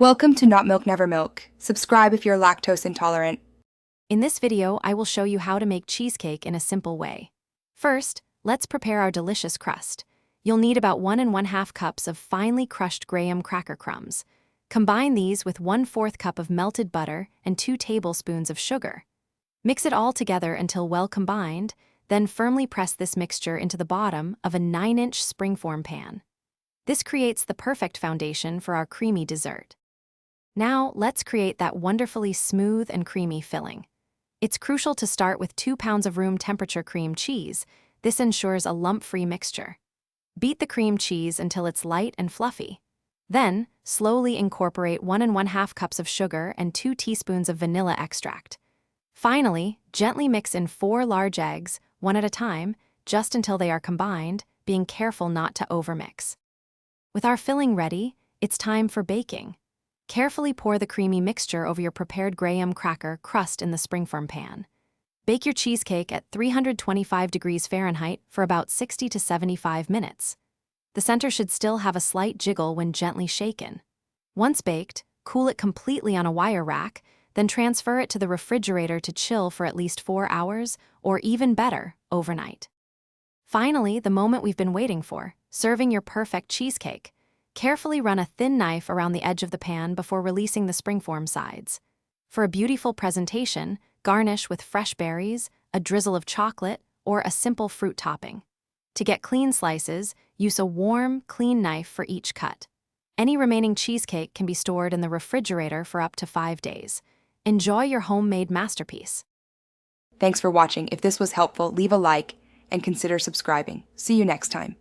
Welcome to Not Milk Never Milk. Subscribe if you're lactose intolerant. In this video, I will show you how to make cheesecake in a simple way. First, let's prepare our delicious crust. You'll need about 1½ cups of finely crushed graham cracker crumbs. Combine these with 1/4 cup of melted butter and 2 tablespoons of sugar. Mix it all together until well combined, then firmly press this mixture into the bottom of a 9-inch springform pan. This creates the perfect foundation for our creamy dessert. Now, let's create that wonderfully smooth and creamy filling. It's crucial to start with 2 pounds of room temperature cream cheese. This ensures a lump-free mixture. Beat the cream cheese until it's light and fluffy. Then, slowly incorporate 1½ cups of sugar and 2 teaspoons of vanilla extract. Finally, gently mix in 4 large eggs, one at a time, just until they are combined, being careful not to overmix. With our filling ready, it's time for baking. Carefully pour the creamy mixture over your prepared graham cracker crust in the springform pan. Bake your cheesecake at 325 degrees Fahrenheit for about 60 to 75 minutes. The center should still have a slight jiggle when gently shaken. Once baked, cool it completely on a wire rack, then transfer it to the refrigerator to chill for at least 4 hours, or even better, overnight. Finally, the moment we've been waiting for, serving your perfect cheesecake. Carefully run a thin knife around the edge of the pan before releasing the springform sides. For a beautiful presentation, garnish with fresh berries, a drizzle of chocolate, or a simple fruit topping. To get clean slices, use a warm, clean knife for each cut. Any remaining cheesecake can be stored in the refrigerator for up to 5 days. Enjoy your homemade masterpiece. Thanks for watching. If this was helpful, leave a like and consider subscribing. See you next time.